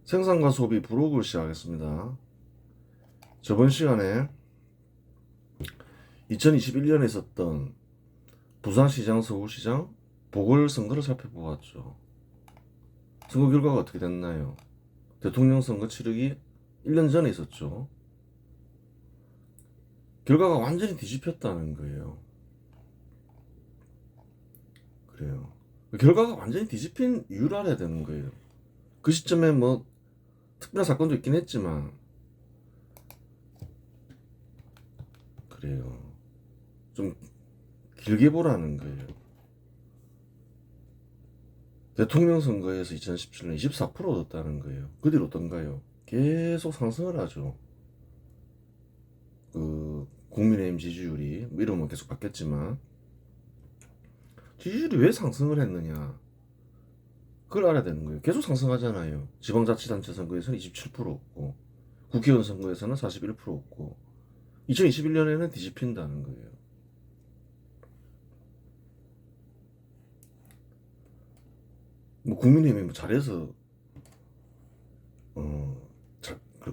생산과 소비 브로그를 시작하겠습니다. 저번 시간에 2021년에 있었던 부산시장, 서울시장 보궐선거를 살펴보았죠. 선거 결과가 어떻게 됐나요? 대통령 선거 치르기 1년 전에 있었죠. 결과가 완전히 뒤집혔다는 거예요. 그래요. 결과가 완전히 뒤집힌 이유를 알아야 되는 거예요. 그 시점에 뭐 특별한 사건도 있긴 했지만 그래요. 좀 길게 보라는 거예요. 대통령 선거에서 2017년 24% 얻었다는 거예요. 그 뒤로 어떤가요? 계속 상승을 하죠. 국민의힘 지지율이 이름은 계속 바뀌었지만 지지율이 왜 상승을 했느냐? 그걸 알아야 되는 거예요. 계속 상승하잖아요. 지방자치단체 선거에서는 27%였고 국회의원 선거에서는 41%였고 2021년에는 뒤집힌다는 거예요. 뭐 국민의힘이 뭐 잘해서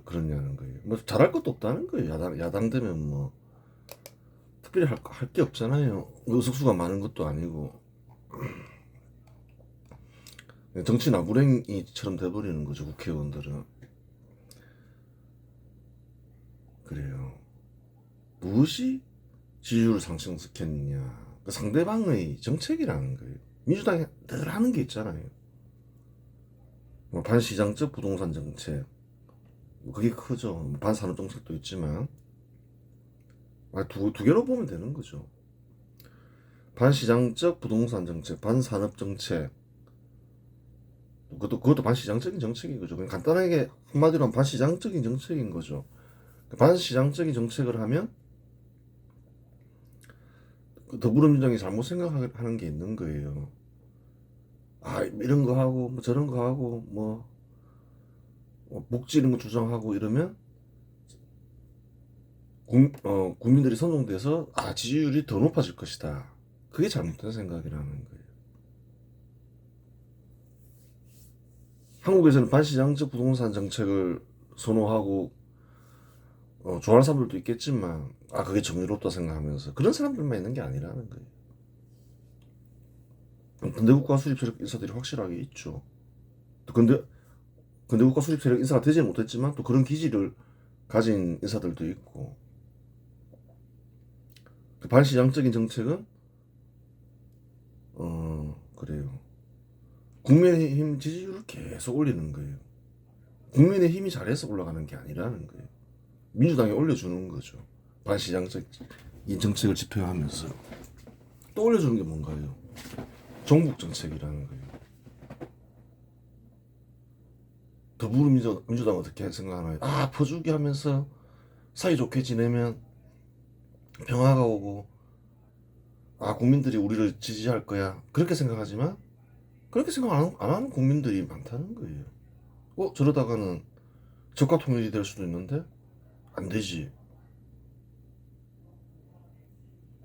그러냐는 거예요. 뭐 잘할 것도 없다는 거예요. 야당 되면 뭐 특별히 할 게 없잖아요. 의석수가 많은 것도 아니고 정치 나부랭이처럼 돼버리는 거죠. 국회의원들은. 그래요. 무엇이 지지율을 상승시켰느냐. 그 상대방의 정책이라는 거예요. 민주당이 늘 하는 게 있잖아요. 뭐 반시장적 부동산 정책. 뭐 그게 크죠. 뭐 반산업 정책도 있지만 두 개로 보면 되는 거죠. 반시장적 부동산 정책, 반산업 정책. 그것도 반시장적인 정책인 거죠. 그냥 간단하게 한마디로 하면 반시장적인 정책인 거죠. 반시장적인 정책을 하면 더불어민주당이 잘못 생각하는 게 있는 거예요. 아, 이런 거 하고 뭐 저런 거 하고 뭐 복지 이런 거 주장하고 이러면 국민들이 선동돼서 지지율이 더 높아질 것이다. 그게 잘못된 생각이라는 거예요. 한국에서는 반시장적 부동산 정책을 선호하고 좋아하는 사람들도 있겠지만 그게 정의롭다 생각하면서 그런 사람들만 있는 게 아니라는 거예요. 근대국가 수립 세력 인사들이 확실하게 있죠. 또 근대국가 수립 세력 인사가 되지 못했지만 또 그런 기질을 가진 인사들도 있고 그 반시장적인 정책은 그래요. 국민의힘 지지율을 계속 올리는 거예요. 국민의힘이 잘해서 올라가는 게 아니라는 거예요. 민주당이 올려주는 거죠. 반시장적인 정책을 집행하면서 또 올려주는 게 뭔가요? 종북 정책이라는 거예요. 더불어민주당 어떻게 생각하나요? 퍼주기 하면서 사이좋게 지내면 평화가 오고 국민들이 우리를 지지할 거야. 그렇게 생각하지만 그렇게 생각 안 하는 국민들이 많다는 거예요. 저러다가는 적과 통일이 될 수도 있는데 안 되지.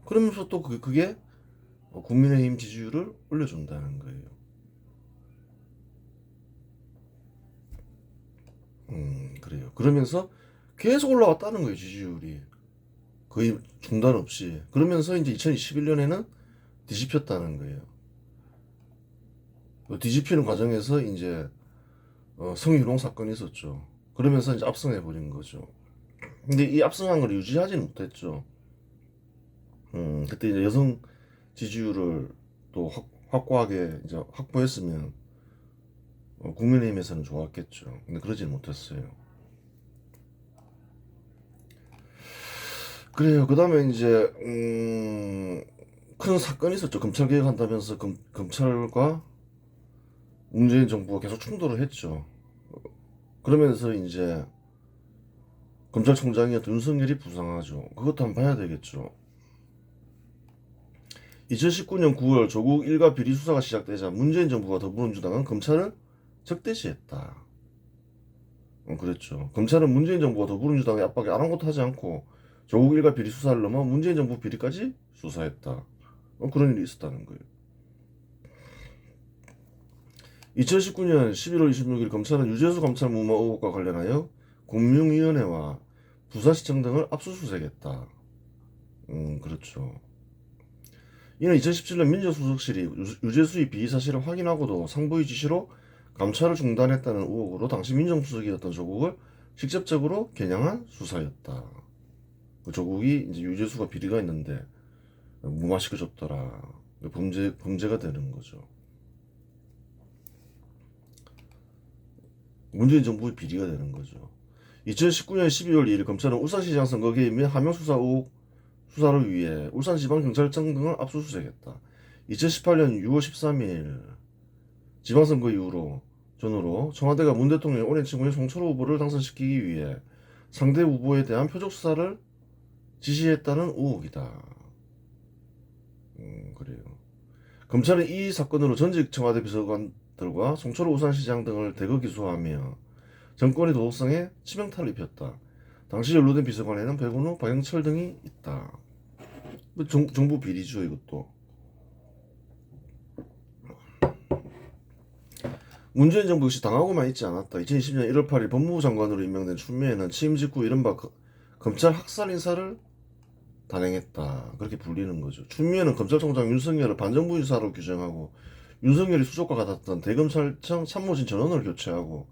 그러면서 또 그게 국민의힘 지지율을 올려준다는 거예요. 그래요. 그러면서 계속 올라왔다는 거예요, 지지율이. 거의 중단 없이. 그러면서 이제 2021년에는 뒤집혔다는 거예요. 뒤집히는 과정에서 이제 성희롱 사건이 있었죠. 그러면서 이제 압승해 버린 거죠. 근데 이 압승한 걸 유지하지는 못했죠. 그때 이제 여성 지지율을 또 확고하게 이제 확보했으면 국민의힘에서는 좋았겠죠. 근데 그러지는 못했어요. 그래요. 그 다음에 이제 큰 사건이 있었죠. 검찰 개혁한다면서 검찰과 문재인 정부가 계속 충돌을 했죠. 그러면서 이제 검찰총장이었던 윤석열이 부상하죠. 그것도 한번 봐야 되겠죠. 2019년 9월 조국 일가 비리 수사가 시작되자 문재인 정부와 더불어민주당은 검찰을 적대시했다. 그랬죠. 검찰은 문재인 정부와 더불어민주당의 압박에 아랑곳하지 않고 조국 일가 비리 수사를 넘어 문재인 정부 비리까지 수사했다. 그런 일이 있었다는 거예요. 2019년 11월 26일 검찰은 유재수 감찰 무마 의혹과 관련하여 금융위원회와 부산시청 등을 압수수색했다. 그렇죠. 이는 2017년 민정수석실이 유재수의 비위 사실을 확인하고도 상부의 지시로 감찰을 중단했다는 의혹으로 당시 민정수석이었던 조국을 직접적으로 겨냥한 수사였다. 그 조국이 이제 유재수가 비리가 있는데 무마시켜줬더라. 범죄가 되는 거죠. 문재인 정부의 비리가 되는 거죠. 2019년 12월 2일 검찰은 울산시장 선거 개입 및 하명수사 의혹 수사를 위해 울산지방경찰청 등을 압수수색했다. 2018년 6월 13일 지방선거 이후로 전후로 청와대가 문 대통령의 오랜 친구인 송철호 후보를 당선시키기 위해 상대 후보에 대한 표적 수사를 지시했다는 의혹이다. 그래요. 검찰은 이 사건으로 전직 청와대 비서관들과 송철호 울산시장 등을 대거 기소하며 정권의 도덕성에 치명타를 입혔다. 당시 연루된 비서관에는 백운우, 박영철 등이 있다. 정부 비리죠, 이것도. 문재인 정부 역시 당하고만 있지 않았다. 2020년 1월 8일 법무부 장관으로 임명된 추미애는 취임 직후 이른바 검찰 학살 인사를 단행했다. 그렇게 불리는 거죠. 추미애는 검찰총장 윤석열을 반정부 인사로 규정하고 윤석열이 수족과 같았던 대검찰청 참모진 전원을 교체하고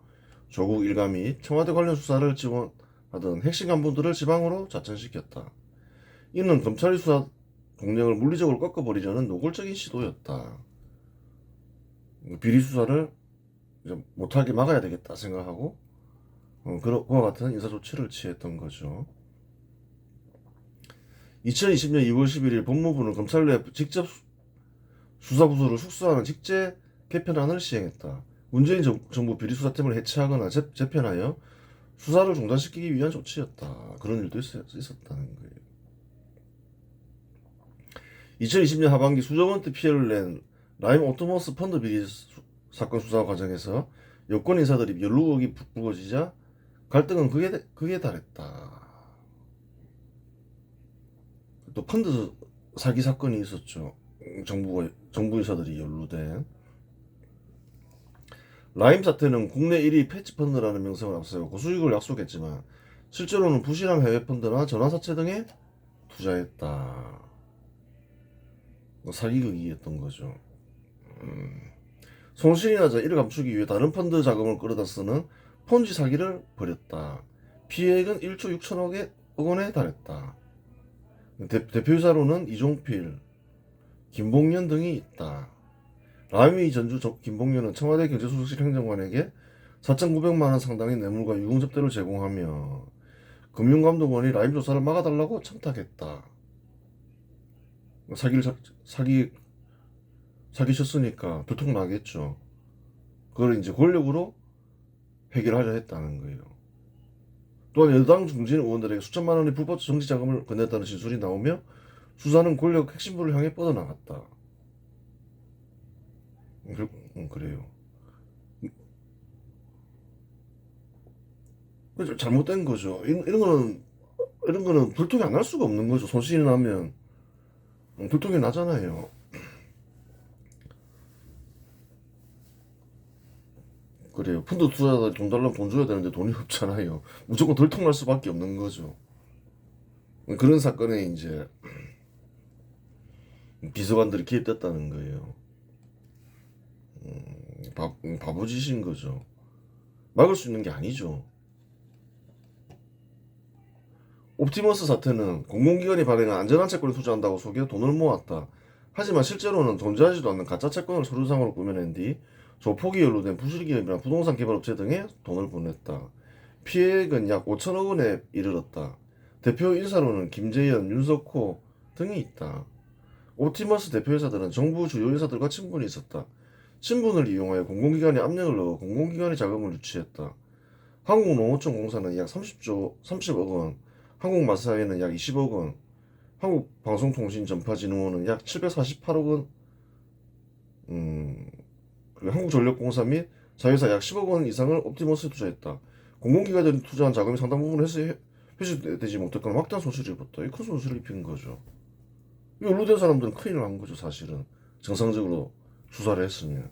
조국 일가 및 청와대 관련 수사를 지원하던 핵심 간부들을 지방으로 자천시켰다. 이는 검찰의 수사 동력을 물리적으로 꺾어버리려는 노골적인 시도였다. 비리 수사를 못하게 막아야 되겠다 생각하고 그와 같은 인사조치를 취했던 거죠. 2020년 2월 11일 법무부는 검찰 내 직접 수사부서를 축소하는 직제 개편안을 시행했다. 문재인 정부 비리수사팀을 해체하거나 재편하여 수사를 중단시키기 위한 조치였다. 그런 일도 있었다는 거예요. 2020년 하반기 수조 원대 피해를 낸 라임 오토머스 펀드 비리 사건 수사 과정에서 여권 인사들이 연루의혹이 불거지자 갈등은 극에 달했다. 또 펀드 사기 사건이 있었죠. 정부 인사들이 연루된. 라임 사태는 국내 1위 패치 펀드라는 명성을 앞세워 고수익을 약속했지만 실제로는 부실한 해외 펀드나 전환사채 등에 투자했다. 사기극이었던 거죠. 손실이 나자 이를 감추기 위해 다른 펀드 자금을 끌어다 쓰는 폰지 사기를 벌였다. 피해액은 1조 6천억 원에 달했다. 대표이사로는 이종필, 김봉년 등이 있다. 라임의 전주 김봉년은 청와대 경제수석실 행정관에게 4,900만 원 상당의 뇌물과 유흥접대를 제공하며 금융감독원이 라임 조사를 막아달라고 청탁했다. 사기쳤으니까 두통 나겠죠. 그걸 이제 권력으로 해결하려 했다는 거예요. 또한 여당 중진 의원들에게 수천만 원의 불법 정치 자금을 건넸다는 진술이 나오며 수사는 권력 핵심부를 향해 뻗어나갔다. 그래요. 잘못된 거죠. 이런 거는 불통이 안 날 수가 없는 거죠. 손실이 나면 불통이 나잖아요. 그래요. 펀드 투자자들이 돈 달라면 돈 줘야 되는데 돈이 없잖아요. 무조건 들통날 수밖에 없는 거죠. 그런 사건에 이제 비서관들이 개입됐다는 거예요. 바보짓인 거죠. 막을 수 있는 게 아니죠. 옵티머스 사태는 공공기관이 발행한 안전한 채권에 투자한다고 속여 돈을 모았다. 하지만 실제로는 존재하지도 않는 가짜 채권을 서류상으로 꾸며낸 뒤 조폭이 연루된 부실기업이나 부동산 개발업체 등에 돈을 보냈다. 피해액은 약 5천억 원에 이르렀다. 대표 인사로는 김재현, 윤석호 등이 있다. 옵티머스 대표이사들은 정부 주요 인사들과 친분이 있었다. 친분을 이용하여 공공기관에 압력을 넣어 공공기관의 자금을 유치했다. 한국농어촌공사는 약 30억 원, 한국마사회는 약 20억 원, 한국방송통신전파진흥원은 약 748억 원, 그리고 한국전력공사 및 자회사 약 10억 원 이상을 옵티머스에 투자했다. 공공기관들이 투자한 자금이 상당 부분 회수되지 못했거나 확대한 손실을 입었다. 이 큰 손실을 입힌 거죠. 이 연루된 사람들은 큰일 난 거죠, 사실은. 정상적으로 수사를 했으면.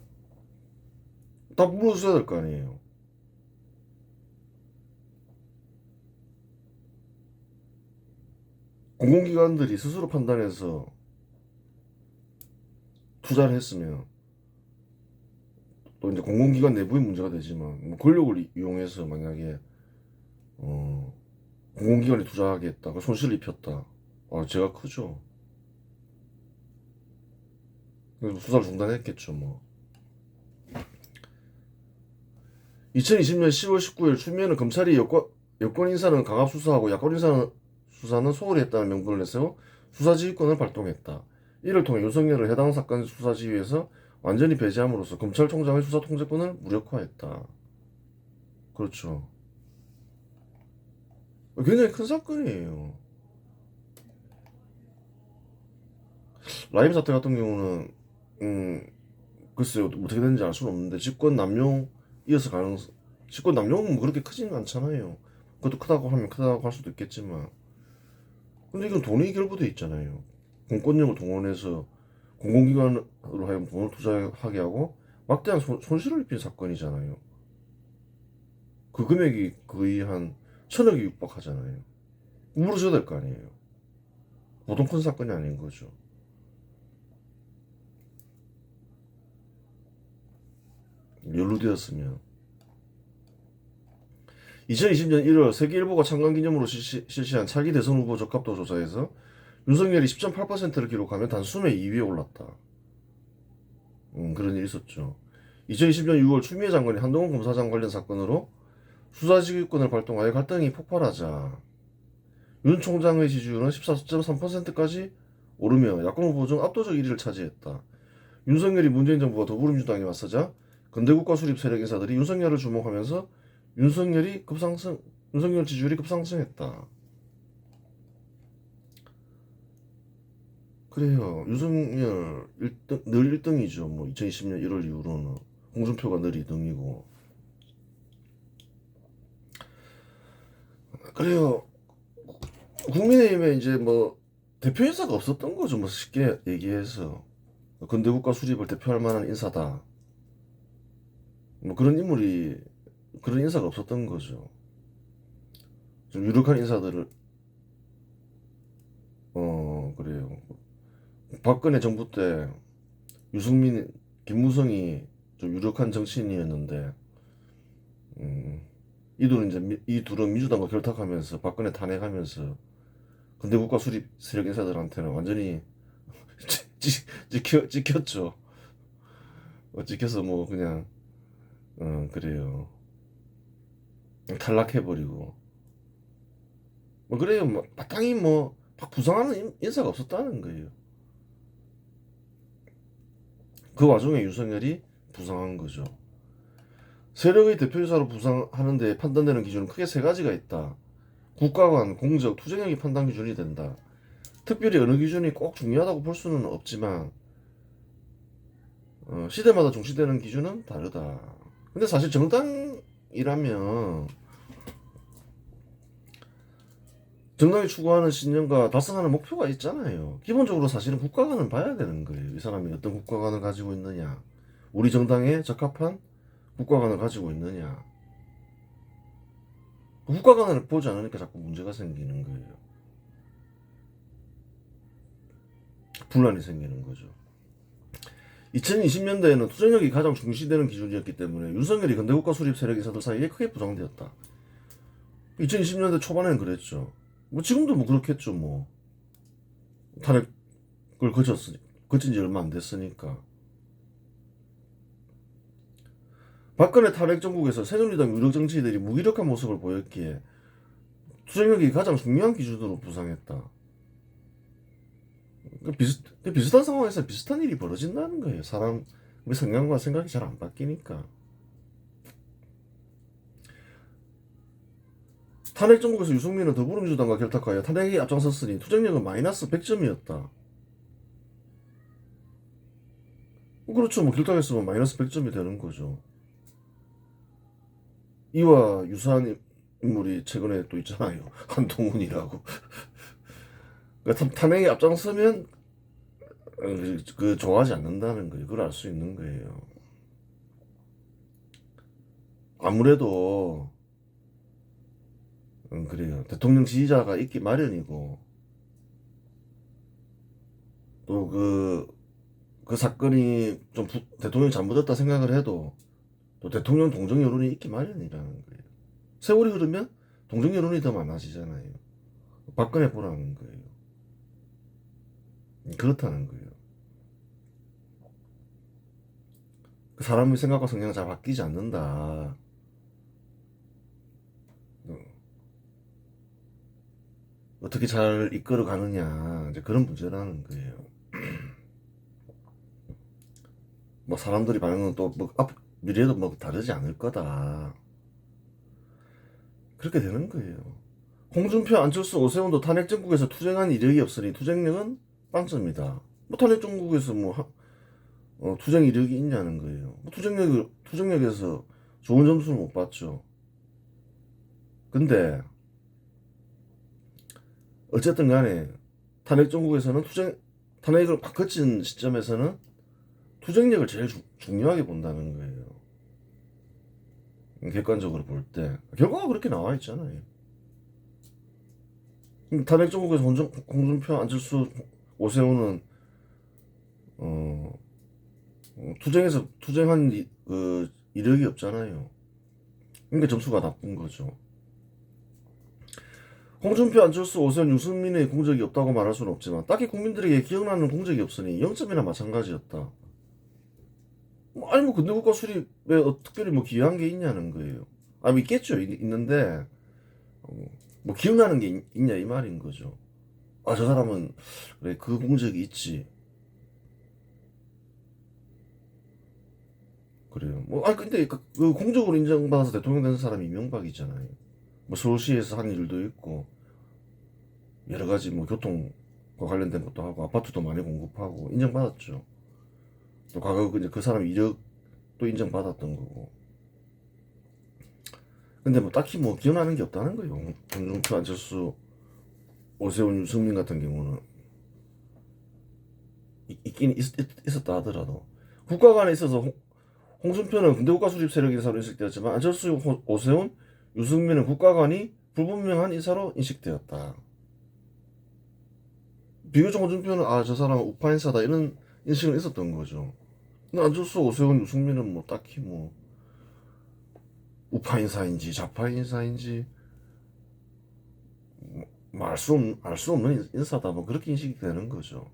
다 물어줘야 될 거 아니에요. 공공기관들이 스스로 판단해서 투자를 했으면 또 이제 공공기관 내부의 문제가 되지만 뭐 권력을 이용해서 만약에 공공기관이 투자하겠다, 그 손실을 입혔다. 제가 크죠. 그래서 수사를 중단했겠죠, 뭐. 2020년 10월 19일 추미애는 검찰이 여권 인사는 강압 수사하고 야권 수사는 소홀히 했다는 명분을 내세워 수사지휘권을 발동했다. 이를 통해 윤석열을 해당 사건 수사지휘에서 완전히 배제함으로써 검찰총장의 수사 통제권을 무력화했다. 그렇죠. 굉장히 큰 사건이에요. 라임 사태 같은 경우는 글쎄요, 어떻게 되는지 알 수는 없는데 직권 남용 이어서 직권 남용은 뭐 그렇게 크지는 않잖아요. 그것도 크다고 하면 크다고 할 수도 있겠지만, 근데 이건 돈이 결부돼 있잖아요. 공권력을 동원해서 공공기관으로 하여금 돈을 투자하게 하고 막대한 손실을 입힌 사건이잖아요. 그 금액이 거의 한 1,000억이 육박하잖아요. 물어줘야 될 거 아니에요. 보통 큰 사건이 아닌 거죠. 연루되었으면. 2020년 1월 세계일보가 창간기념으로 실시한 차기 대선 후보 적합도 조사에서 윤석열이 10.8%를 기록하며 단숨에 2위에 올랐다. 그런 일이 있었죠. 2020년 6월 추미애 장관이 한동훈 검사장 관련 사건으로 수사지휘권을 발동하여 갈등이 폭발하자 윤 총장의 지지율은 14.3%까지 오르며 야권 후보 중 압도적 1위를 차지했다. 윤석열이 문재인 정부와 더불어민주당에 맞서자 근대국가 수립 세력 인사들이 윤석열을 주목하면서 윤석열 지지율이 급상승했다. 그래요. 윤석열 늘 1등이죠. 뭐 2020년 1월 이후로는 홍준표가 늘 2등이고. 그래요. 국민의힘에 이제 뭐 대표 인사가 없었던 거죠. 뭐 쉽게 얘기해서 근대국가 수립을 대표할 만한 인사다. 뭐 그런 인사가 없었던 거죠. 좀 유력한 인사들을 그래요. 박근혜 정부 때 유승민, 김무성이 좀 유력한 정치인이었는데 이 둘은 민주당과 결탁하면서 박근혜 탄핵하면서 근대국가 수립 세력 인사들한테는 완전히 찍혔죠. 찍혀서 뭐 그냥 그래요. 탈락해버리고 뭐 그래요. 뭐 마땅히 뭐 부상하는 인사가 없었다는 거예요. 그 와중에 윤석열이 부상한 거죠. 세력의 대표이사로 부상하는데 판단되는 기준은 크게 세 가지가 있다. 국가관, 공적, 투쟁력이 판단 기준이 된다. 특별히 어느 기준이 꼭 중요하다고 볼 수는 없지만 시대마다 중시되는 기준은 다르다. 근데 사실 정당이라면 정당이 추구하는 신념과 달성하는 목표가 있잖아요. 기본적으로 사실은 국가관을 봐야 되는 거예요. 이 사람이 어떤 국가관을 가지고 있느냐, 우리 정당에 적합한 국가관을 가지고 있느냐. 국가관을 보지 않으니까 자꾸 문제가 생기는 거예요. 분란이 생기는 거죠. 2020년대에는 투쟁력이 가장 중시되는 기준이었기 때문에 윤석열이 근대국가 수립 세력 인사들 사이에 크게 부상되었다. 2020년대 초반에는 그랬죠. 뭐 지금도 뭐 그렇겠죠. 뭐 탄핵을 거친 지 얼마 안 됐으니까. 박근혜 탄핵 정국에서 새누리당 유력 정치인들이 무기력한 모습을 보였기에 투쟁력이 가장 중요한 기준으로 부상했다. 비슷한 상황에서 비슷한 일이 벌어진다는 거예요. 사람의 성향과 생각이 잘 안 바뀌니까. 탄핵 정국에서 유승민은 더불어민주당과 결탁하여 탄핵에 앞장섰으니 투쟁력은 마이너스 100점이었다. 그렇죠. 뭐 결탁했으면 마이너스 100점이 되는 거죠. 이와 유사한 인물이 최근에 또 있잖아요. 한동훈이라고. 그러니까 탄핵에 앞장서면 좋아하지 않는다는 거예요. 그걸 알 수 있는 거예요. 아무래도 그래요. 대통령 지지자가 있기 마련이고 또 그 사건이 좀 대통령이 잘못했다 생각을 해도 또 대통령 동정 여론이 있기 마련이라는 거예요. 세월이 흐르면 동정 여론이 더 많아지잖아요. 박근혜 보라는 거예요. 그렇다는 거예요. 그 사람의 생각과 성향은 잘 바뀌지 않는다. 어떻게 잘 이끌어 가느냐, 이제 그런 문제라는 거예요. 뭐 사람들이 반응은 또 뭐 미래도 뭐 다르지 않을 거다. 그렇게 되는 거예요. 홍준표, 안철수, 오세훈도 탄핵 정국에서 투쟁한 이력이 없으니 투쟁력은 빵점이다. 뭐 탄핵 정국에서 뭐 투쟁 이력이 있냐는 거예요. 뭐 투쟁력에서 좋은 점수를 못 받죠. 근데 어쨌든 간에 탄핵 정국에서는 탄핵을 막 거친 시점에서는 투쟁력을 제일 중요하게 본다는 거예요. 객관적으로 볼 때 결과가 그렇게 나와 있잖아요. 탄핵 정국에서 홍준표, 안철수, 오세훈은 투쟁한 이력이 없잖아요. 그러니까 점수가 나쁜 거죠. 홍준표, 안철수, 오세훈, 유승민의 공적이 없다고 말할 수는 없지만 딱히 국민들에게 기억나는 공적이 없으니 0점이나 마찬가지였다. 아니 뭐 근대 국가 수립에 특별히 뭐 기여한 게 있냐는 거예요. 아, 뭐 있겠죠. 있는데 뭐 기억나는 게 있냐 이 말인 거죠. 아, 저 사람은 그래 그 공적이 있지. 그래요. 뭐, 아, 근데 그 공적으로 인정받아서 대통령 된 사람이 이명박이잖아요. 뭐 서울시에서 한 일도 있고 여러 가지 뭐 교통과 관련된 것도 하고 아파트도 많이 공급하고 인정받았죠. 또 과거 이제 그 사람 이력도 인정받았던 거고. 근데 뭐 딱히 뭐 기억나는 게 없다는 거예요. 홍준표, 안철수, 오세훈, 유승민 같은 경우는 있긴 있었다 하더라도 국가 간에 있어서 홍준표는 군대 국가 수립 세력 인사로 인식되었지만 안철수, 오세훈, 유승민은 국가 간이 불분명한 인사로 인식되었다. 비교적 홍준표는 아, 저 사람은 우파 인사다 이런 인식은 있었던 거죠. 근데 안철수, 오세훈, 유승민은 뭐 딱히 뭐 우파 인사인지 좌파 인사인지 뭐 알 수 없는 인사다 뭐 그렇게 인식이 되는 거죠.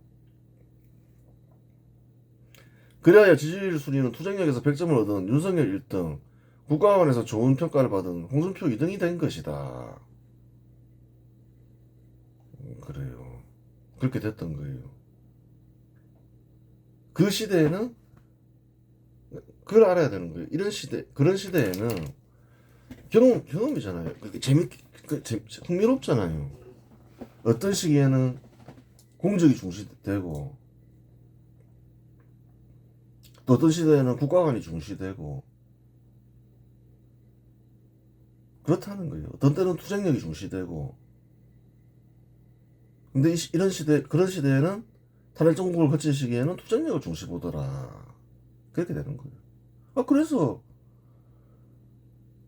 그래야 지지율 순위는 투쟁력에서 100점을 얻은 윤석열 1등, 국가원에서 좋은 평가를 받은 홍준표 2등이 된 것이다. 그래요. 그렇게 됐던 거예요. 그 시대에는 그걸 알아야 되는 거예요. 그런 시대에는 경험이잖아요. 그게 흥미롭잖아요. 어떤 시기에는 공적이 중시되고, 또 어떤 시대에는 국가관이 중시되고, 그렇다는 거예요. 어떤 때는 투쟁력이 중시되고, 근데 그런 시대에는 탄핵 정국을 거친 시기에는 투쟁력을 중시 보더라. 그렇게 되는 거예요. 아, 그래서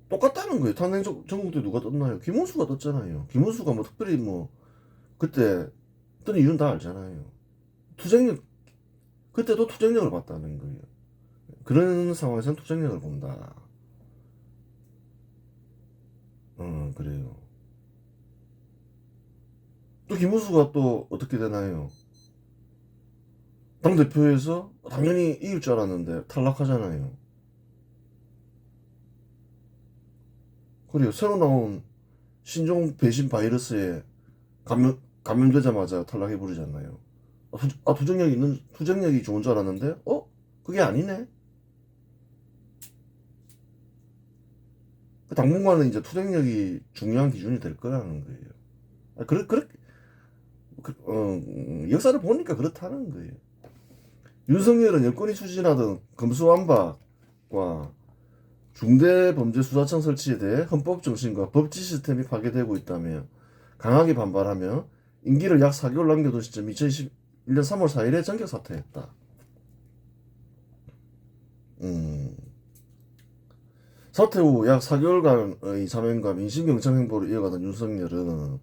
똑같다는 거예요. 탄핵 정국 때 누가 떴나요? 김문수가 떴잖아요. 김문수가 뭐 특별히 뭐 그때 뜬 이유는 다 알잖아요. 투쟁력, 그때도 투쟁력을 봤다는 거예요. 그런 상황에서는 투쟁력을 본다. 그래요. 또 김문수가 또 어떻게 되나요? 당대표에서 당연히 이길 줄 알았는데 탈락하잖아요. 그래요. 새로 나온 신종 배신 바이러스에 감염되자마자 탈락해버리잖아요. 투쟁력이 좋은 줄 알았는데, 그게 아니네? 그 당분간은 이제 투쟁력이 중요한 기준이 될 거라는 거예요. 아, 역사를 보니까 그렇다는 거예요. 윤석열은 여권이 추진하던 검수완박과 중대범죄수사청 설치에 대해 헌법 정신과 법치 시스템이 파괴되고 있다며 강하게 반발하며 임기를 약 4개월 남겨둔 시점 2021년 3월 4일에 전격 사퇴했다. 사퇴 후 약 4개월간의 사면과 민심 경찰 행보를 이어가던 윤석열은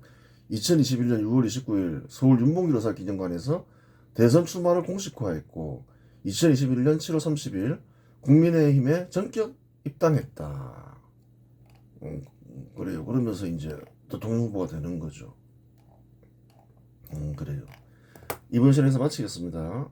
2021년 6월 29일 서울 윤봉길 의사 기념관에서 대선 출마를 공식화했고 2021년 7월 30일 국민의힘에 전격 입당했다. 그래요. 그러면서 이제 대통령 후보가 되는 거죠. 그래요. 이번 시간에서 마치겠습니다.